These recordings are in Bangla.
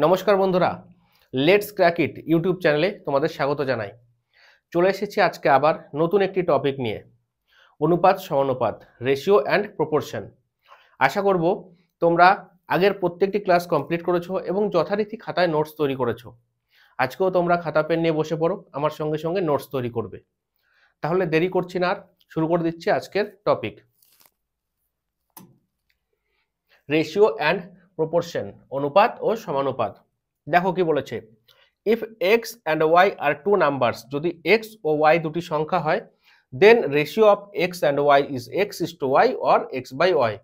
নমস্কার বন্ধুরা, লেটস ক্র্যাক ইট ইউটিউব চ্যানেলে তোমাদের স্বাগত জানাই। চলে এসেছি আজকে আবার নতুন একটি টপিক নিয়ে, অনুপাত সমানুপাত, রেশিও অ্যান্ড প্রপোর্শন। আশা করব তোমরা আগের প্রত্যেকটি ক্লাস কমপ্লিট করেছো এবং যথারীতি খাতায় নোটস তৈরি করেছো। আজকেও তোমরা খাতা পেন নিয়ে বসে পড়ো, আমার সঙ্গে সঙ্গে নোটস তৈরি করবে। তাহলে দেরি করছি না আর, শুরু করে দিচ্ছি আজকের টপিক, রেশিও অ্যান্ড প্রপোর্শন, অনুপাত ও সমানুপাত। দেখো কি বলেছে, if x and y are two numbers, যদি এক্স ও ওয়াই দুটি সংখ্যা হয়, then ratio of x and y is x is to y or x by y.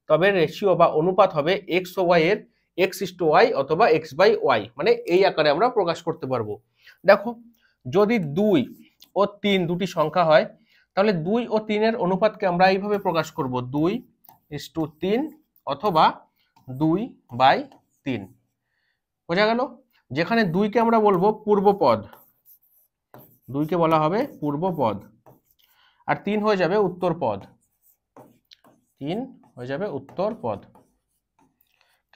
তবে রেশিও বা অনুপাত হবে এক্স ও ওয়াই এর এক্স ইস টু ওয়াই অথবা এক্স বাই ওয়াই, মানে এই আকারে আমরা প্রকাশ করতে পারবো। দেখো, যদি 2 ও 3 দুটি সংখ্যা হয়, তাহলে 2 ও 3 এর অনুপাতকে আমরা এইভাবে প্রকাশ করব, 2:3 অথবা 2/3। বোঝা গেল? যেখানে 2কে আমরা বলবো পূর্বপদ, 2কে বলা হবে পূর্বপদ, আর 3 হয়ে যাবে উত্তরপদ, 3 হয়ে যাবে উত্তরপদ।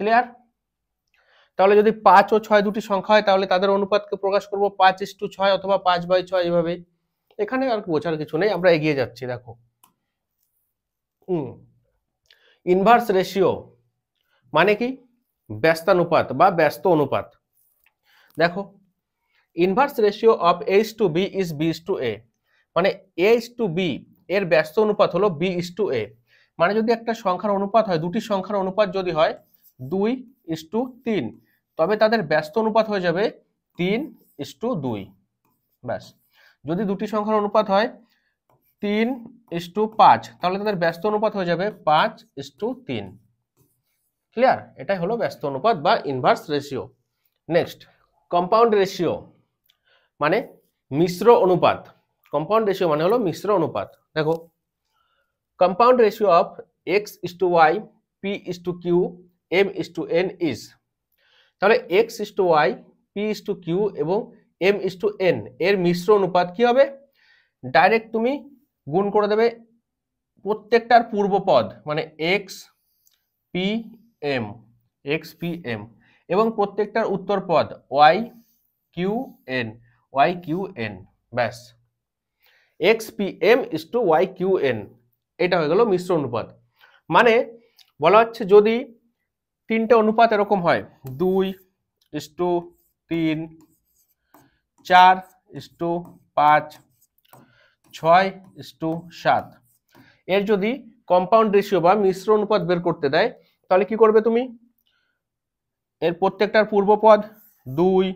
ক্লিয়ার? তাহলে যদি 5 ও 6 দুটি সংখ্যা হয়, তাহলে তাদের অনুপাতকে প্রকাশ করব 5:6 অথবা 5/6, এইভাবে। এখানে আর বোঝার কিছু নেই, আমরা এগিয়ে যাচ্ছি। দেখো, ইনভার্স রেশিও মানে কি? ব্যস্তানুপাত বা ব্যস্ত অনুপাত। দেখো, inverse ratio of h to b is b is to a, মানে এইচ টু বি এর ব্যস্ত অনুপাত হলো বি ইস টু এ। মানে যদি একটা সংখ্যার অনুপাত হয়, দুটি সংখ্যার অনুপাত যদি হয় 2:3, তবে তাদের ব্যস্ত অনুপাত হয়ে যাবে 3:2। ব্যাস। যদি দুটি সংখ্যার অনুপাত হয় 3:5, তাহলে তাদের ব্যস্ত অনুপাত হয়ে যাবে 5:3। ক্লিয়ার? এটাই হলো ব্যস্ত অনুপাত বা inverse ratio. Next, compound ratio মানে মিশ্র অনুপাত। কম্পাউন্ড রেশিও মানে হলো মিশ্র অনুপাত। দেখো, compound ratio of x is to y, p is to q, m is to n is. তাহলে x is to y, p is to q এবং এম ইস টু এন এর মিশ্র অনুপাত কি হবে? ডাইরেক্ট তুমি গুণ করে দেবে প্রত্যেকটার পূর্বপদ, মানে x p m, x p m, এবং প্রত্যেকটার উত্তরপদ y q n, y q n. ব্যাস, x p m is to y q n, এটা হয়ে গেল মিশ্র অনুপাত। মানে বলা হচ্ছে, যদি তিনটে অনুপাত এরকম হয়, 2:3, 4:5, 6:7, এর যদি কম্পাউন্ড রেশিও বা মিশ্র অনুপাত বের করতে দেয়, তাহলে কি করবে তুমি? এর প্রত্যেকটার পূর্বপদ 2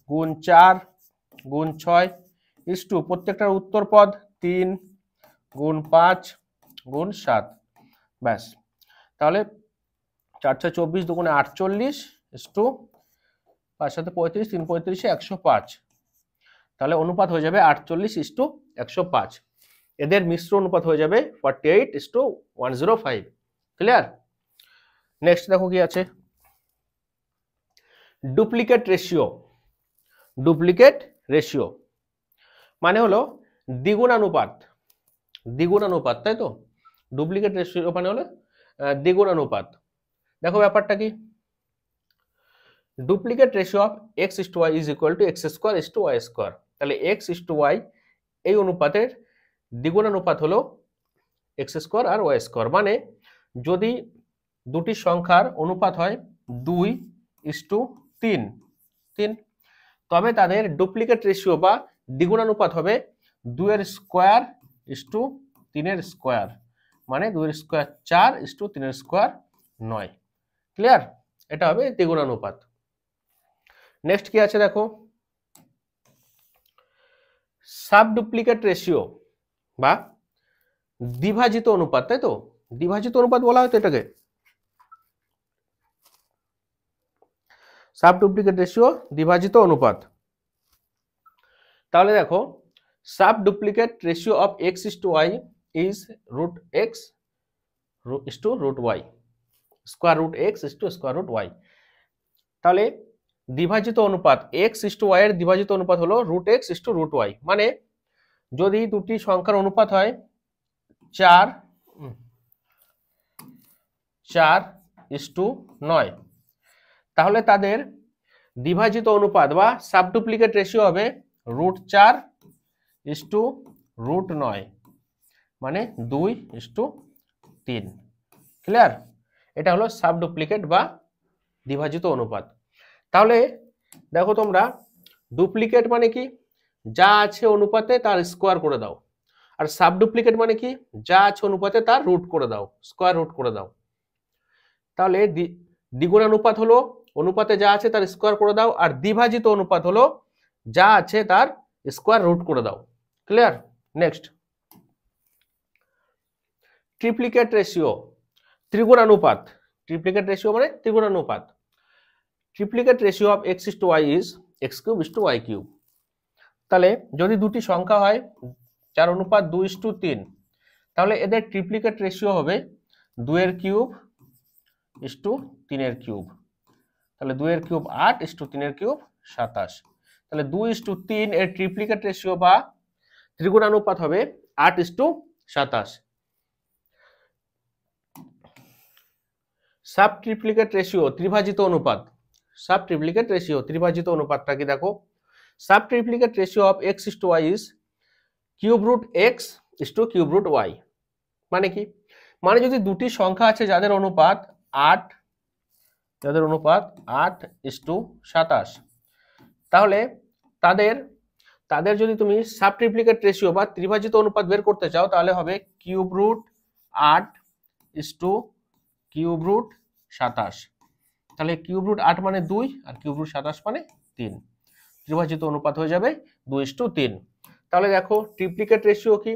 গুণ 4 গুণ 6 ইস টু প্রত্যেকটার উত্তরপদ 3 গুণ 5 গুণ 7। ব্যাস, তাহলে 4×6 = 24, 2 × 48 ইস টু 5 × 7 = 35, 3 × 35 = 105। তাহলে অনুপাত হয়ে যাবে 48:105। এদের মিশ্র অনুপাত হয়ে যাবে 48:105। ক্লিয়ার? নেক্সট দেখো কি আছে, ডুপ্লিকেট রেশিও। ডুপ্লিকেট রেশিও মানে হলো দ্বিগুণানুপাত। দ্বিগুণানুপাত, তাই তো? ডুপ্লিকেট রেশিও মানে হলো দ্বিগুণানুপাত। দেখো ব্যাপারটা কি, duplicate ratio of x is to y is equal to x square is to y square. তাহলে এক্স ইস টু ওয়াই এই অনুপাতের দ্বিগুণানুপাত হলো এক্স স্কোয়ার আর ওয়াই স্কোয়ার। মানে যদি দুটি সংখ্যার অনুপাত হয় 2:3, তবে তাদের ডুপ্লিকেট রেশিও বা দ্বিগুণানুপাত হবে 2 এর স্কোয়ার ইস টু 3 এর স্কোয়ার, মানে 2 এর স্কোয়ার 4 ইস টু 3 এর স্কোয়ার 9। ক্লিয়ার? এটা হবে দ্বিগুণানুপাত। নেক্সট কি আছে দেখো, সাব ডুপ্লিকেট রেশিও বা দ্বিভাজিত অনুপাত, তাই তো? দ্বিভাজিত অনুপাত বলা হয় তো এটাকে, সাব ডুপ্লিকেট রেশিও, দ্বিভাজিত অনুপাত। তাহলে দেখো, sub duplicate ratio of x is to y is √x is to √y, square root x is to square root y. তাহলে দ্বিভাজিত অনুপাত এক্স ইস টু ওয়াই এর দ্বিভাজিত অনুপাত হলো √x ইস টু √y। মানে যদি দুটি সংখ্যার অনুপাত হয় 4:9, তাহলে তাদের দ্বিভাজিত অনুপাত বা সাবডুপ্লিকেট রেশিও হবে √4:√9, মানে 2:3। ক্লিয়ার? এটা হলো সাবডুপ্লিকেট বা দ্বিভাজিত অনুপাত। তাহলে দেখো তোমরা, ডুপ্লিকেট মানে কি, যা আছে অনুপাতে তার স্কোয়ার করে দাও, আর সাবডুপ্লিকেট মানে কি, যা আছে অনুপাতে তার রুট করে দাও, স্কোয়ার রুট করে দাও। তাহলে দ্বিগুণানুপাত হলো অনুপাতে যা আছে তার স্কোয়ার করে দাও, আর দ্বিভাজিত অনুপাত হলো যা আছে তার স্কোয়ার রুট করে দাও। ক্লিয়ার? নেক্সট, ট্রিপ্লিকেট রেশিও, ত্রিগুণানুপাত। ট্রিপ্লিকেট রেশিও মানে ত্রিগুণানুপাত। Triplicate ratio of x:y is x³ তাহলে যদি দুটি সংখ্যা হয় 4:2:3, তাহলে এদের ট্রিপ্লিকেট রেশিও হবে 2^3:3। তাহলে 2^3 8:3 27। তাহলে 2:3 এর ট্রিপ্লিকেট রেশিও বা ত্রিগুণানুপাত হবে 8:27। সাব ট্রিপ্লিকেট রেশিও, ত্রিভাজিত অনুপাত। সাব ট্রিপ্লিকেট রেশিও, ত্রিভাজিত অনুপাতটা কি দেখো, sub ট্রিপ্লিকেট ratio of x:y is (3√x:3√y)। মানে কি, মানে যদি দুটি সংখ্যা আছে যাদের অনুপাত 8:27, তাহলে তাদের যদি তুমি সাব ট্রিপ্লিকেট রেশিও বা ত্রিভাজিত অনুপাত বের করতে চাও, তাহলে হবে (3√8:3√27)। তাহলে (3√8) মানে 2 আর (3√27) মানে 3। ত্রিভাজিত অনুপাত হয়ে যাবে 2:3। তাহলে দেখো ট্রিপ্লিকেট রেশিও কি,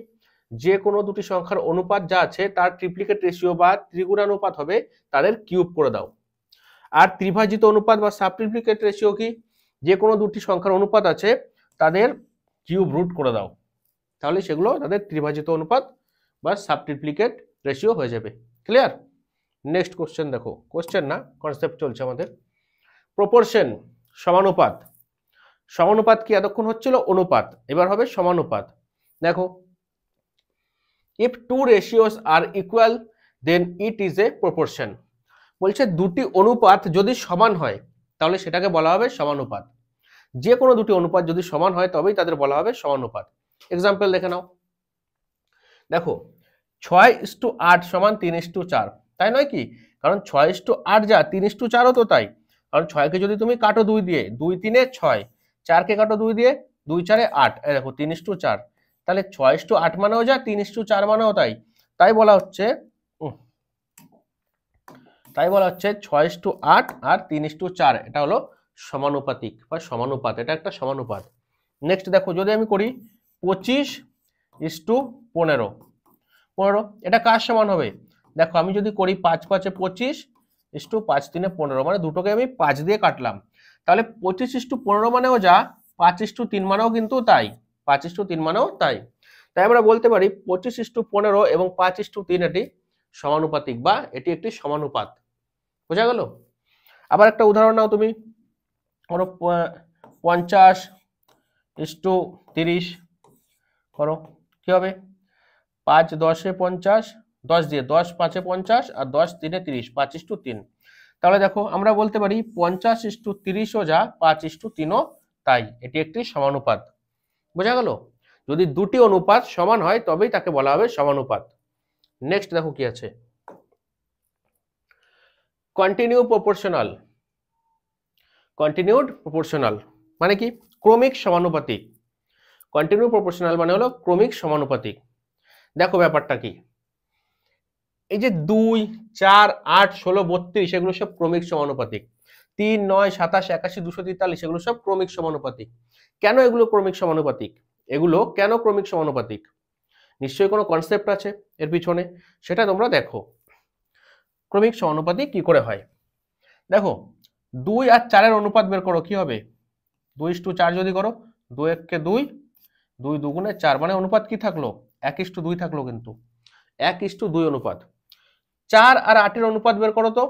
যে কোনো দুটি সংখ্যার অনুপাত যা আছে তার ট্রিপ্লিকেট রেশিও বা ত্রিগুণানুপাত হবে তাদের কিউব করে দাও। আর ত্রিভাজিত অনুপাত বা সাব ট্রিপ্লিকেট রেশিও কি, যে কোনো দুটি সংখ্যার অনুপাত আছে তাদের কিউব রুট করে দাও, তাহলে সেগুলো তাদের ত্রিভাজিত অনুপাত বা সাব ট্রিপ্লিকেট রেশিও হয়ে যাবে। ক্লিয়ার? নেক্সট কোশ্চেন দেখো, কোশ্চেন না কনসেপ্ট চলছে আমাদের। প্রপোর্শন, সমানুপাত। সমানুপাত কি এতক্ষণ হচ্ছিল অনুপাত, এবার হবে সমানুপাত। দেখো, if two ratios are equal then it is a proportion। বলছে দুটি অনুপাত যদি সমান হয় তাহলে সেটাকে বলা হবে সমানুপাত। যে কোনো দুটি অনুপাত যদি সমান হয় তবেই তাদের বলা হবে সমানুপাত। এক্সাম্পল দেখে নাও। দেখো 6:8 সমান 3:4, তাই নয় কি? কারণ 6:8 যা 3:4ও তো তাই। কারণ 6কে যদি তুমি কাটো 2 দিয়ে, 2 3 6, 4কে কাটো 2 দিয়ে, 2 4 8, এই দেখো 3:4। তাহলে 6:8 মানেও যা, 3:4 মানেও তাই। তাই বলা হচ্ছে 6:8 আর 3:4 এটা হলো সমানুপাতিক বা সমানুপাত, এটা একটা সমানুপাত। নেক্সট দেখো, যদি আমি করি 25:15, এটা কার সমান হবে? দেখো আমি যদি করি 5×5 25 5×3 মানে দুটোকে আমি 5 দিয়ে কাটলাম, তাহলে 25:15 মানেও যা, 5:3 মানেও কিন্তু তাই, 5:3 মানেও তাই। তাই আমরা বলতে পারি 25:15 এবং 5:3 এটি সমানুপাতিক বা এটি একটি সমানুপাত। বোঝা গেল? আবার একটা উদাহরণ নাও তুমি, ধরো 50:30 করো, কি হবে? 5×10 50, 10 দিয়ে 10×5 50 আর 10×3 30, 5:3। তাহলে দেখো আমরা বলতে পারি 50:30ও যা, 5:3ও তাই, এটি একটি সমানুপাত। বোঝা গেল? যদি দুটি অনুপাত সমান হয় তবেই তাকে বলা হবে সমানুপাত। নেক্সট দেখো কি আছে, কন্টিনিউ প্রপোর্শনাল। কন্টিনিউড প্রপোর্শনাল মানে কি? ক্রমিক সমানুপাতিক। কন্টিনিউ প্রপোর্শনাল মানে হলো ক্রমিক সমানুপাতিক। দেখো ব্যাপারটা কি, এই যে 2 4 8 16 32 এগুলো সব ক্রমিক সমানুপাতিক। 3 9 27 81 243 এগুলো সব ক্রমিক সমানুপাতিক। কেন এগুলো ক্রমিক সমানুপাতিক? এগুলো কেন ক্রমিক সমানুপাতিক? নিশ্চয়ই কোনো কনসেপ্ট আছে এর পিছনে, সেটা তোমরা দেখো। ক্রমিক সমানুপাতিক কি করে হয় দেখো, 2 আর 4 এর অনুপাত বের করো, কি হবে? 2:4 যদি করো, 2 1 2, 2 2 4, মানে অনুপাত কি থাকলো? 1:2 থাকলো, কিন্তু 1:2 অনুপাত। 4 আর 8 এর অনুপাত বের করো তো,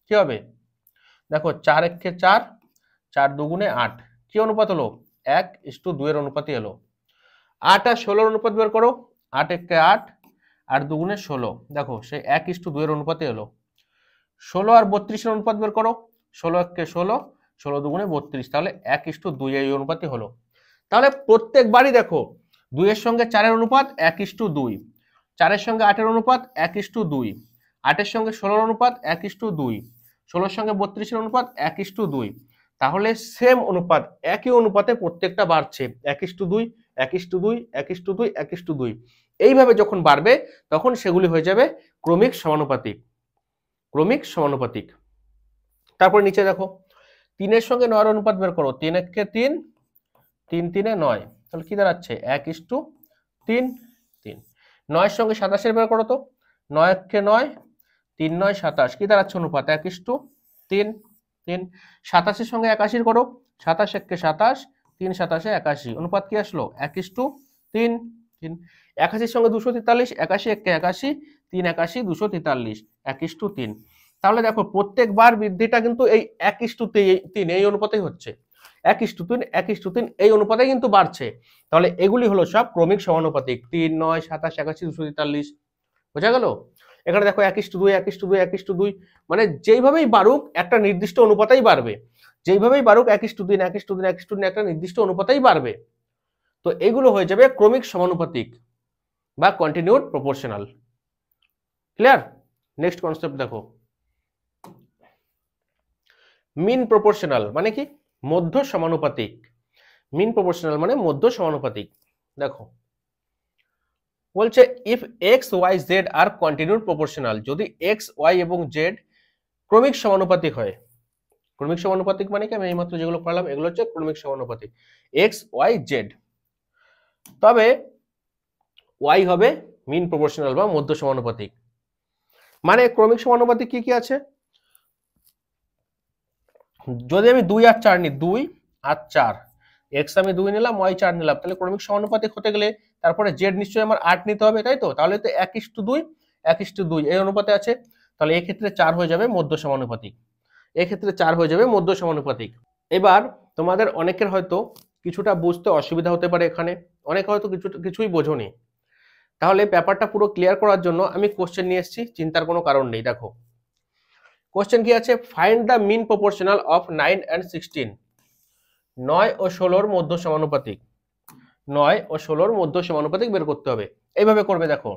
কি হবে? দেখো 4 1 4, 4 2 8, কি অনুপাত হলো? 1:2 এর অনুপাতই এলো। 8 আর 16 এর অনুপাত বের করো, 8 1 8, 8 2 16, দেখো সেই 1:2 এর অনুপাতে এলো। 16 আর 32 এর অনুপাত বের করো, 16 একে 16, 16 দুগুণে 32, তাহলে 1:2 এই অনুপাতই হলো। তাহলে প্রত্যেকবারই দেখো 2 এর সঙ্গে 4 এর অনুপাত 1:2, 4 এর সঙ্গে 8 এর অনুপাত 1:2, 8 এর সঙ্গে 16 এর অনুপাত 1:2, 16 এর সঙ্গে 32 এর অনুপাত 1:2। তাহলে সেম অনুপাত, একই অনুপাতে প্রত্যেকটা বাড়ছে 1:2, 1:2, 1:2, 1:2। এইভাবে যখন বাড়বে তখন সেগুলি হয়ে যাবে ক্রমিক সমানুপাতিক। ক্রমিক সমানুপাতিক। তারপর নিচে দেখো 3 এর সঙ্গে 9 এর অনুপাত বের করো, 3 একে 3, 3 3 9, তাহলে কি দাঁড়াচ্ছে 1:3, 3। 9 এর সঙ্গে 27 এর বের করো তো, 9 একে 9, 3 9 27, কি দাঁড়াচ্ছে অনুপাত 1:3, 3। 27 এর সঙ্গে 81 করো, 27 একে 27, 3 27 81, অনুপাত কি আসলো 1:3, 3। 81 এর সঙ্গে 243, 81 একে 81, 3 81 243, 1:3। তাহলে দেখো প্রত্যেকবার বৃদ্ধিটা কিন্তু এই 1:3 এই অনুপাতেই হচ্ছে, 1:3, 1:3 এই অনুপাতে কিন্তু বাড়ছে। তাহলে এগুলি হলো সব ক্রমিক সমানুপাতিক, 3 9 27 81 243। বোঝা গেল? এখানে দেখো 1:2, 1:2, 1:2, মানে যেইভাবেই বাড়ুক একটা নির্দিষ্ট অনুপাতেই বাড়বে, যেইভাবেই বাড়ুক 1:3, 1:3, 1:3 একটা নির্দিষ্ট অনুপাতেই বাড়বে। তো এগুলো হয়ে যাবে ক্রমিক সমানুপাতিক বা continued proportional. Clear? Next concept দেখো, মিন প্রপোর্শনাল মানে কি? মধ্য সমানুপাতিক। মিন প্রপোর্শনাল মানে মধ্য সমানুপাতিক। দেখো বলছে if x y z are continued proportional, যদি এক্স ওয়াই এবং জেড ক্রমিক সমানুপাতিক হয়। ক্রমিক সমানুপাতিক মানে কি? আমি এইমাত্র যেগুলো পড়লাম এগুলো হচ্ছে ক্রমিক সমানুপাতিক, এক্স ওয়াই জেড। তবে ওয়াই হবে মিন প্রপোর্শনাল বা মধ্য সমানুপাতিক। মানে ক্রমিক সমানুপাতিক কি কি আছে? যদি আমি 2 আর 4 নিই, 2 আর 4, এক্স আমি 2 নিলাম, ওয়াই 4 নিলাম, তাহলে ক্রমিক সমানুপাতিক হতে গেলে তারপরে জেড নিশ্চয়ই আমার 8 নিতে হবে, তাই তো? তাহলে তো 1:2, 1:2 এই অনুপাতে আছে, তাহলে এই ক্ষেত্রে 4 হয়ে যাবে মধ্য সমানুপাতিক। এই ক্ষেত্রে 4 হয়ে যাবে মধ্য সমানুপাতিক। এবার তোমাদের অনেকের হয়তো কিছুটা বুঝতে অসুবিধা হতে পারে, এখানে অনেকে হয়তো কিছুই বোঝোনি। তাহলে ব্যাপারটা পুরো ক্লিয়ার করার জন্য আমি কোশ্চেন নিয়ে এসেছি, চিন্তার কোনো কারণ নেই। দেখো কোশ্চেন কি আছে? Find the mean proportional of 9 and 16। 9 ও 16 মধ্য সমানুপাতিক, 9 ও 16 মধ্য সমানুপাতিক বের করতে হবে। এইভাবে করবে, দেখো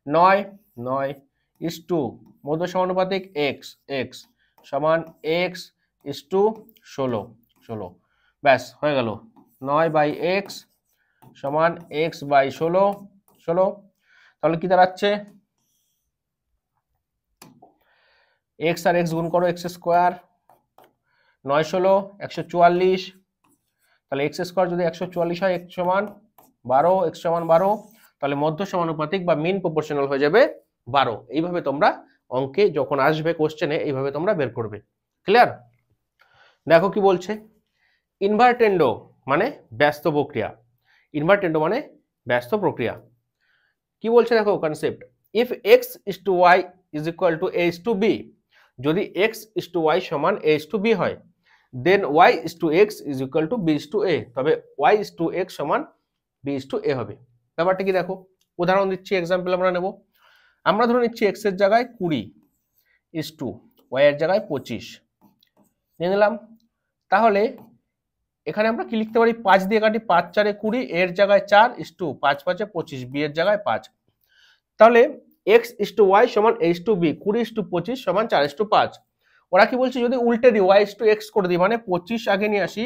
9 9 is to মধ্য সমানুপাতিক x, x সমান x is to 16, 16, ব্যাস হয়ে গেল। 9/x সমান x/16, 16। তাহলে কি দাঁড়াচ্ছে? x আর x গুণ করো, x স্কোয়ার, 9 16 144, তাহলে x স্কোয়ার যদি 144 হয়, x সমান 12, x সমান 12, তাহলে মধ্য সমানুপাতিক বা মিন প্রপোর্শনাল হয়ে যাবে 12। এইভাবে তোমরা অঙ্কে যখন আসবে কোশ্চেনে এইভাবে তোমরা বের করবে। ক্লিয়ার? দেখো কি বলছে, ইনভার্টেন্ডো মানে ব্যস্ত প্রক্রিয়া, ইনভার্টেন্ডো মানে ব্যস্ত প্রক্রিয়া। কি বলছে দেখো concept, if x is to y is equal to a is to b, যদি x is to y সমান a is to b হয়, দেন y is to x is equal to b is to a, তবে y is to x সমান b is to a হবে। ব্যাপারটা কি দেখো, উদাহরণ দিচ্ছি, এক্সাম্পল আমরা নেব। আমরা ধরে নিচ্ছি x এর জায়গায় 20 is to y এর জায়গায় 25 নিয়ে নিলাম। তাহলে এখানে আমরা কি লিখতে পারি? 5 দিয়ে কাটি, 5 4 20, এর জায়গায় 4 is to 5 5 25, b এর জায়গায় 5। তাহলে x is to y সমান a is to b, 20 is to 25 সমান 4 is to 5। ওরা কি বলছে, যদি উল্টে দিই y is to x করে দিই, মানে 25 আগে নিয়ে আসি,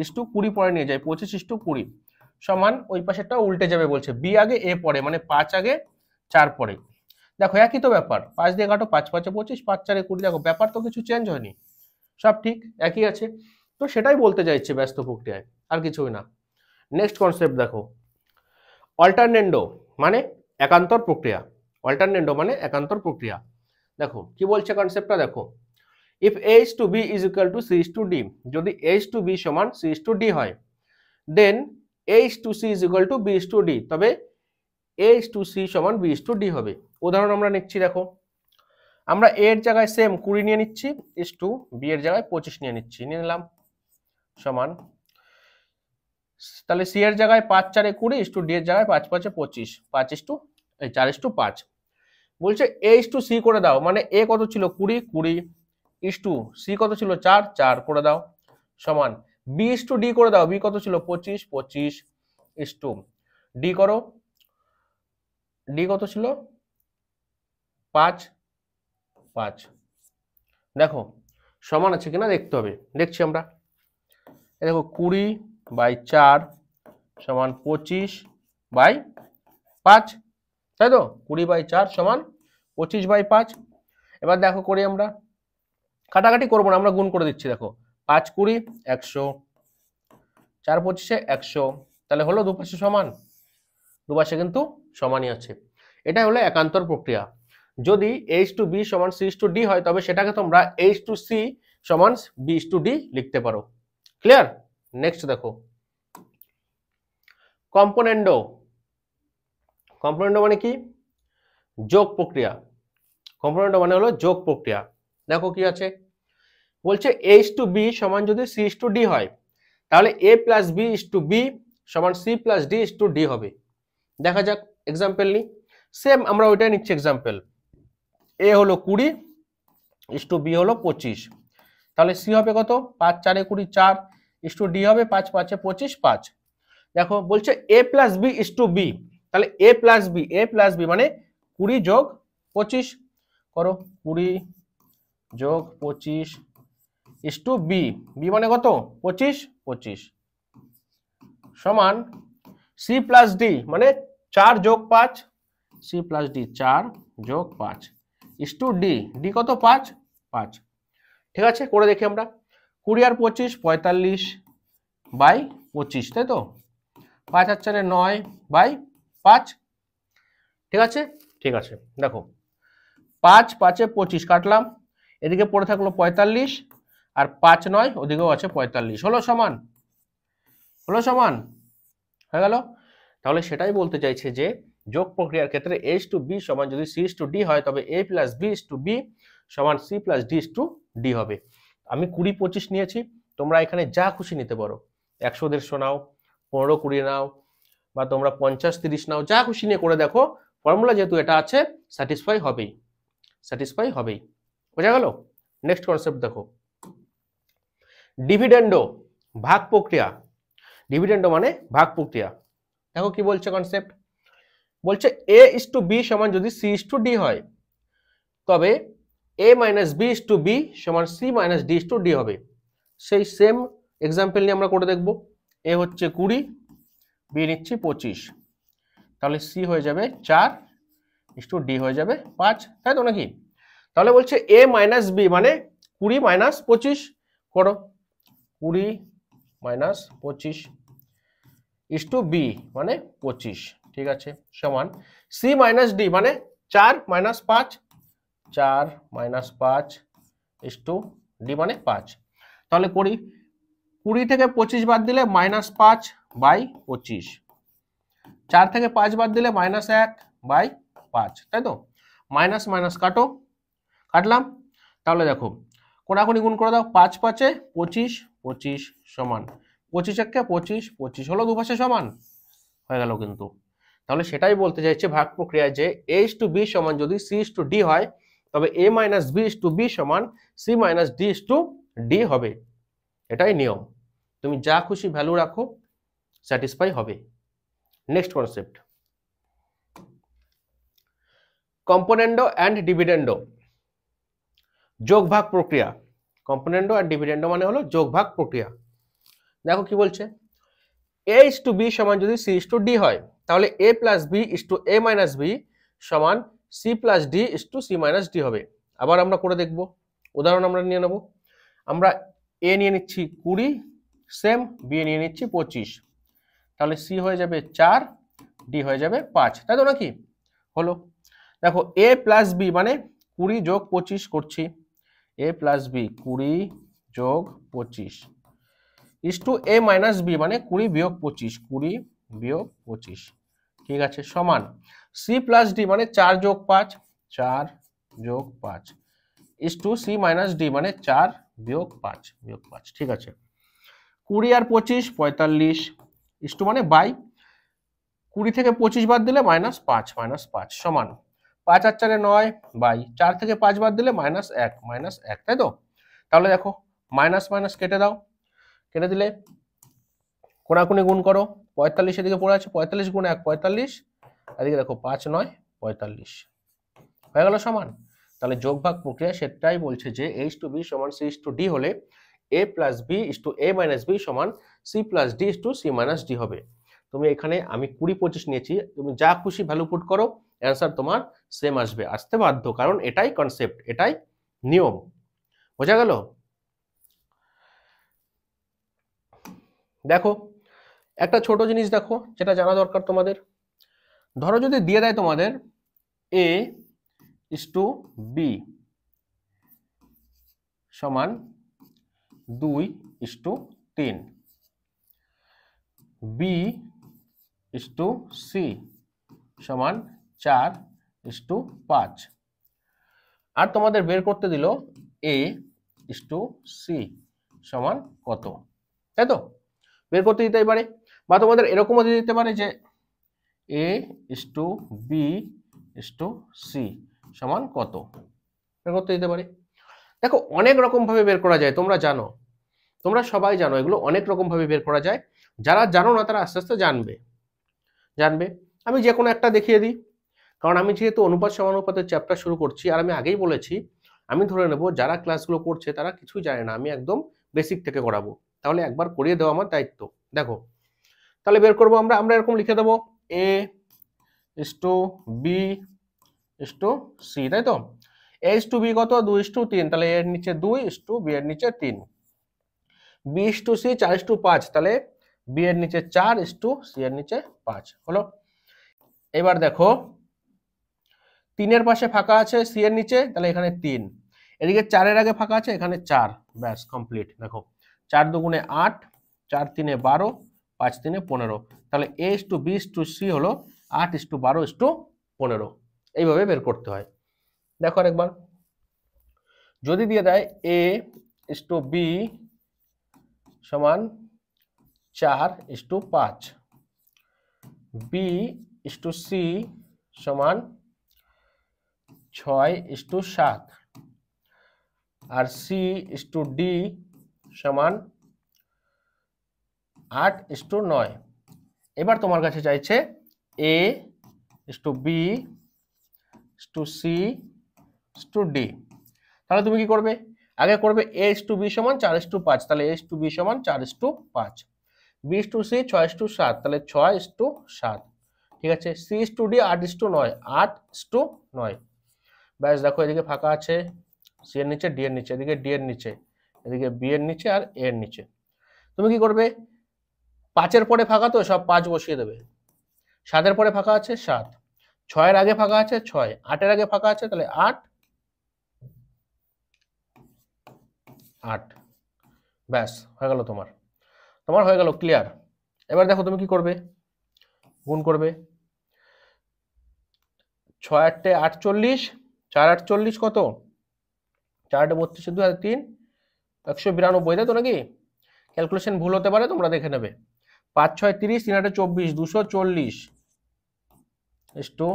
is to 20 পরে নিয়ে যাই, 25 is to 20 সমান ওই পাশেরটা উল্টে যাবে, বলছে b আগে a পরে, মানে 5 আগে 4 পরে। দেখো একই তো ব্যাপার, 5 দিয়ে কাটো, 5 5 25, 5 4 20, দেখো ব্যাপার তো কিছু চেঞ্জ হয়নি, সব ঠিক একই আছে। তো সেটাই বলতে চাইছে ব্যস্ত প্রক্রিয়ায়, আর কিছুই না। নেক্সট কনসেপ্ট দেখো, অল্টারনেন্ডো মানে একান্তর প্রক্রিয়া, অল্টারনেন্ডো মানে একান্তর প্রক্রিয়া। দেখো কি বলছে কনসেপ্টটা, দেখো if a is to b is equal to c is to d, যদি a is to b সমান c is to d হয়, দেন a is to c is equal to b is to d, তবে a is to c সমান b is to d হবে। উদাহরণ আমরা নিচ্ছি, দেখো আমরা a এর জায়গায় সেম 20 নিয়ে নিচ্ছি, is to b এর জায়গায় 25 নিয়ে নিচ্ছি, নিয়ে নিলাম সমান, তাহলে c এর জায়গায় 5 4 20, is to d এর জায়গায় 5 5 25, 5 is to 4 is to 5। বলছে a is to c করে দাও, মানে a কত ছিল 20 20, ইস টু সি কত ছিল 4, 4 করে দাও সমান বি ইস টু ডি করে দাও, বি কত ছিল 25, 25 ইস টু ডি করো, ডি কত ছিল 5, 5। দেখো সমান আছে কিনা দেখতে হবে, দেখছি আমরা। দেখো 20/4 সমান 25/5, তাই তো 20/4 সমান 25/5। এবার দেখো করি আমরা, কাটাকাটি করবো না, আমরা গুণ করে দিচ্ছি। দেখো 5 20 100, 4 25 100, তাহলে হলো দুপাশে সমান, দুপাশে কিন্তু সমানই আছে। এটা হলো একান্তর প্রক্রিয়া। যদি এইচ টু বি সমান সি টু ডি হয় তবে সেটাকে তোমরা এইচ টু সি সমান বি টু ডি লিখতে পারো। ক্লিয়ার? নেক্সট দেখো কম্পোনেন্ডো। কম্পোনেন্ডো মানে কি? যোগ প্রক্রিয়া। কম্পোনেন্ডো মানে হলো যোগ প্রক্রিয়া। দেখো কি আছে, বলছে এইচ টু বি সমান যদি সি টু ডি হয় তাহলে a plus b is to b সমান c plus d is to d হবে। দেখা যাক এক্সাম্পল নি, সেম আমরা ওইটাই নিচ্ছি এক্সাম্পল। এ হলো 20 ইস টু বি হলো 25, তাহলে সি হবে কত 5 4 20 4 ইস টু ডি হবে 5 5 25 5। দেখো বলছে a plus b is to b, তাহলে এ প্লাস বি মানে 20 যোগ 25 করো, 20 যোগ 25 ইস টু বি, বি মানে কত 25 25 সমান সি প্লাস ডি মানে 4 যোগ 5, সি প্লাস ডি 4 যোগ 5 ইস টু ডি, ডি কত 5 5। ঠিক আছে, করে দেখি আমরা। 20 আর 25 45/25, তাই তো 5 আর 4 9/5। ঠিক আছে, ঠিক আছে। দেখো 5 5 25 কাটলাম, এদিকে পড়ে থাকলো 45 আর 5 9 ওদিকেও আছে 45, হলো সমান, হলো সমান হয়ে গেল। তাহলে সেটাই বলতে চাইছে যে যোগ প্রক্রিয়ার ক্ষেত্রে এইচ টু বি সমান যদি সি টু ডি হয় তবে a plus b to b সমান c plus d to d হবে। আমি 20 25 নিয়েছি, তোমরা এখানে যা খুশি নিতে পারো, 100 150 নাও, 15 20 নাও, বা তোমরা 50 30 নাও, যা খুশি নিয়ে করে দেখো, ফর্মুলা যেহেতু এটা আছে স্যাটিসফাই হবেই, স্যাটিসফাই হবেই। বোঝা গেল? নেক্সট কনসেপ্ট দেখো ডিভিডেন্ডো, ভাগ প্রক্রিয়া। ডিভিডেন্ডো মানে ভাগ প্রক্রিয়া। দেখো কি বলছে কনসেপ্ট, বলছে এ ইস টু বি সমান যদি সি ইস টু ডি হয় তবে a minus b is to b সমান c minus d is to d হবে। সেই সেম এক্সাম্পল নিয়ে আমরা করে দেখব। এ হচ্ছে 20, বি নিচ্ছি 25, তাহলে সি হয়ে যাবে 4 ইস টু ডি হয়ে যাবে 5, তাই তো নাকি? তাহলে বলছে এ মাইনাস বি মানে 20 মাইনাস 25 করো, 20 মাইনাস 25 ইস টু বি মানে 25, ঠিক আছে, সমান সি মাইনাস ডি মানে 4 minus 5, 4 minus 5 is to D মানে 5। তাহলে করি 20 থেকে 25 বাদ দিলে -5/25, 4 থেকে 5 বাদ দিলে -1/5, তাই তো? মাইনাস মাইনাস কাটো, কাটলাম। তাহলে দেখো কোনাকুনি গুণ করে দাও, 5 5 25 25 সমান 25 1 25 25, হলো দুপাশে সমান হয়ে গেল কিন্তু। তাহলে সেটাই বলতে চাইছে ভাগ প্রক্রিয়ায় যে এইচ টু বি সমান যদি সি টু ডি হয় তবে a minus b to b সমান c minus d to d হবে। এটাই নিয়ম, তুমি যা খুশি ভ্যালু রাখো স্যাটিসফাই হবে। নেক্সট কনসেপ্ট কম্পোনেন্ডো অ্যান্ড ডিভিডেন্ডো, যোগ ভাগ প্রক্রিয়া। কম্পোনেন্ডো আর ডিভিডেন্ডো মানে হলো যোগ ভাগ প্রক্রিয়া। দেখো কি বলছে, এ ইস টু বি সমান যদি সি ইস টু ডি হয় তাহলে a plus b is to a minus b সমান c plus d is to c minus d হবে। আবার আমরা করে দেখব, উদাহরণ আমরা নিয়ে নেব। আমরা এ নিয়ে নিচ্ছি 20, সেম বি নিয়ে নিচ্ছি 25, তাহলে সি হয়ে যাবে 4, ডি হয়ে যাবে 5, তাই তো নাকি? হলো। দেখো এ প্লাস বি মানে 20 যোগ 25 করছি, এ প্লাস বি 20 যোগ 25 ইস টু এ মাইনাস বি মানে 20 বিয়োগ 25, 20 বিয়োগ 25, ঠিক আছে, সমান সি প্লাস ডি মানে 4 যোগ 5, 4 যোগ 5 ইস টু সি মাইনাস ডি মানে 4 বিয়োগ 5 বিয়োগ 5, ঠিক আছে। 20 আর 25 45 ইস টু মানে বাই 20 থেকে 25 বাদ দিলে -5 সমান 5 আর 4 9 বাই 4 থেকে 5 বাদ দিলে -1 তাই তো? তাহলে দেখো মাইনাস মাইনাস কেটে দাও, কেটে দিলে কোনাকুনি গুণ করো, 45 এদিকে পড়ে আছে, 45 গুণ 1 45, এদিকে দেখো 5 9 45 হয়ে গেল সমান। তাহলে যোগ ভাগ প্রক্রিয়া সেটাই বলছে যে H2B সমান C/D হলে A plus B ইসটু A minus B সমান C plus D ইসটু C minus D হবে। তুমি এখানে আমি 20 25 নিয়েছি, তুমি যা খুশি ভ্যালু পুট করো, অ্যান্সার তোমার সেম আসবে, আসতে বাধ্য, কারণ এটাই কনসেপ্ট, এটাই নিয়ম। বোঝা গেল? দেখো একটা ছোট জিনিস দেখো যেটা জানা দরকার তোমাদের। ধরো যদি দিয়ে দেয় তোমাদের A ইসটু B সমান 2:3, B ইসটু C সমান 4:5, আর তোমাদের বের করতে দিল A ইসটু C সমান কত, তাই তো? বের করতে দিতেই পারে, বা তোমাদের এরকমও দিয়ে দিতে পারে যে A ইসটু B ইসটু C সমান কত, বের করতে দিতে পারে। দেখো অনেক রকম ভাবে বের করা যায়, তোমরা জানো, তোমরা সবাই জানো এগুলো অনেক রকম ভাবে বের করা যায়। যারা জানো না তারা আস্তে আস্তে জানবে। আমি যে কোনো একটা দেখিয়ে দিই, কারণ আমি যেহেতু অনুপাত সমানুপাতের চ্যাপ্টার শুরু করছি, আর আমি আগেই বলেছি আমি ধরে নেব যারা ক্লাসগুলো করছে তারা কিছুই জানে না, আমি একদম বেসিক থেকে করাবো, তাহলে একবার করিয়ে দেওয়া আমার দায়িত্ব। দেখো তাহলে বের করবো আমরা এরকম লিখে দেবো A ইসটু B ইসটু C, তাই তো? A ইসটু B কত? 2:3, তাহলে A এর নিচে 2 ইসটু B এর নিচে 3, B ইসটু C 4:5, তাহলে B এর নিচে 4 ইসটু C এর নিচে 5 হলো। এবার দেখো 3 এর পাশে ফাঁকা আছে C এর নিচে, তাহলে এখানে 3, এদিকে 4 এর আগে ফাঁকা আছে, এখানে 4, ব্যাস কমপ্লিট। দেখো 4 দুগুণে 8, 4 3 12, 5 3 15, তাহলে A ইসটু B ইসটু C হলো 8 ইসটু 12 ইসটু 15, এইভাবে বের করতে হয়। দেখো আরেকবার, যদি দিয়ে দেয় A ইসটু B সমান 4:5, B ইসটু C সমান 6:7, আর C ইসটু D সমান 8:9। এবার তোমার কাছে চাইছে A ইসটু B ইসটু C ইসটু D, তাহলে তুমি কি করবে? আগে করবে A ইসটু B সমান 4:5, তাহলে A ইসটু B সমান 4:5, B ইসটু C 6:7, তাহলে 6:7, ঠিক আছে। C ইসটু D 8:9, 8:9, ব্যাস। দেখো এদিকে ফাঁকা আছে C এর নিচে, D এর নিচে, এদিকে D এর নিচে, এদিকে B এর নিচে আর A এর নিচে। তুমি কি করবে? 5 এর পরে ফাঁকা তো সব 5 বসিয়ে দেবে, 7 এর পরে ফাঁকা আছে 7, 6 এর আগে ফাঁকা আছে 6, 8 এর আগে ফাঁকা আছে, তাহলে 8, ব্যাস হয়ে গেল তোমার হয়ে গেল, ক্লিয়ার। এবার দেখো তুমি কি করবে? গুণ করবে, 6 8 48, 4 48 কত? 4 32 2 3 192, তাই তো নাকি? ক্যালকুলেশন ভুল হতে পারে, তোমরা দেখে নেবে। 5 6 30, 3 8 24, 240 ইসটু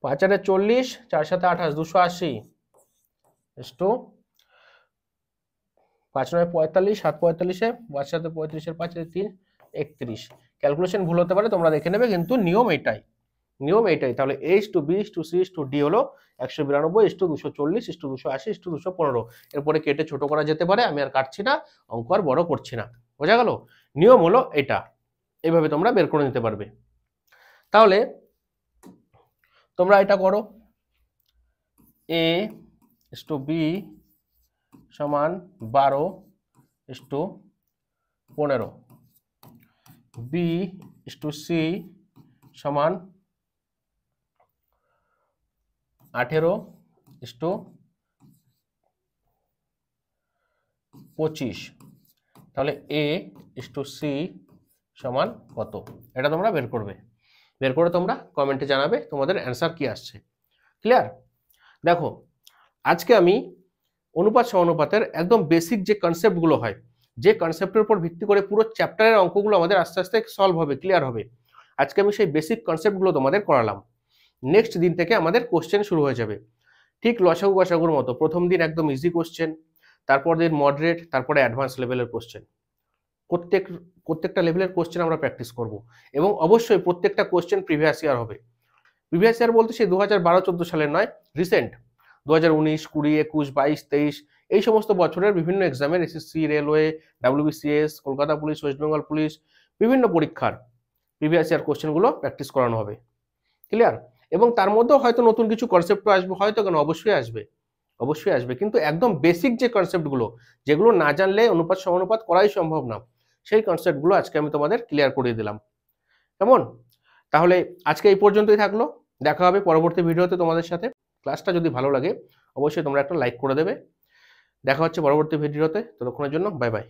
5 8 40, 4 7 28, 280 ইসটু 5 9 45, 7 45, 5 7 35 5 3 31। ক্যালকুলেশন ভুল হতে পারে, তোমরা দেখে নেবে, কিন্তু নিয়ম এইটাই। তাহলে A ইসটু B ইসটু C ইসটু D হলো 192 ইসটু 240 ইসটু 280 ইসটু 215। এরপরে কেটে ছোট করা যেতে পারে, আমি আর কাটছি না, অঙ্ক আর বড় করছি না। বোঝা গেল? নিয়ম হলো এটা, এইভাবে তোমরা বের করে নিতে পারবে। তাহলে তোমরা এটা করো, A ইসটু B সমান 12 ইসটু 15, B ইসটু C সমান 18 ইসটু 25, তাহলে A ইসটু C সমান কত? এটা তোমরা বের করবে, বের করে তোমরা কমেন্টে জানাবে তোমাদের অ্যান্সার কি আসছে। ক্লিয়ার? দেখো আজকে আমি অনুপাত সমানুপাতের একদম বেসিক যে কনসেপ্টগুলো হয়, যে কনসেপ্টের উপর ভিত্তি করে পুরো চ্যাপ্টারের অঙ্কগুলো আমাদের আস্তে আস্তে সলভ হবে, ক্লিয়ার হবে, আজকে আমি সেই বেসিক কনসেপ্টগুলো তোমাদের করালাম। নেক্সট দিন থেকে আমাদের কোশ্চেন শুরু হয়ে যাবে। ঠিক লসাগু গসাগুর মতো প্রথম দিন একদম ইজি কোশ্চেন, তারপর দিন মডারেট, তারপরে অ্যাডভান্স লেভেলের কোশ্চেন। প্রত্যেকটা লেভেলের কোশ্চেন আমরা প্র্যাকটিস করব এবং অবশ্যই প্রত্যেকটা কোশ্চেন প্রিভিয়াস ইয়ার হবে। প্রিভিয়াস ইয়ার বলতে সেই 2012-14 সালের নয়, রিসেন্ট 2019, 20, 21, 22, 23 এই সমস্ত বছরের বিভিন্ন এক্সামের SSC, railway, WBCS, Kolkata police, West Bengal police বিভিন্ন পরীক্ষার প্রিভিয়াস ইয়ার কোশ্চেনগুলো প্র্যাকটিস করানো হবে। ক্লিয়ার? এবং তার মধ্যেও হয়তো নতুন কিছু কনসেপ্টও আসবে, হয়তো কেন অবশ্যই আসবে, অবশ্যই আসবে, কিন্তু একদম বেসিক যে কনসেপ্টগুলো যেগুলো না জানলে অনুপাত সমানুপাত করাই সম্ভব না, সেই কনসেপ্টগুলো আজকে আমি তোমাদের ক্লিয়ার করে দিলাম। কেমন? তাহলে আজকে এই পর্যন্তই থাকলো, দেখা হবে পরবর্তী ভিডিওতে তোমাদের সাথে। ক্লাসটা যদি ভালো লাগে অবশ্যই তোমরা একটা লাইক করে দেবে। দেখা হচ্ছে পরবর্তী ভিডিওতে, ততক্ষণের জন্য বাই বাই।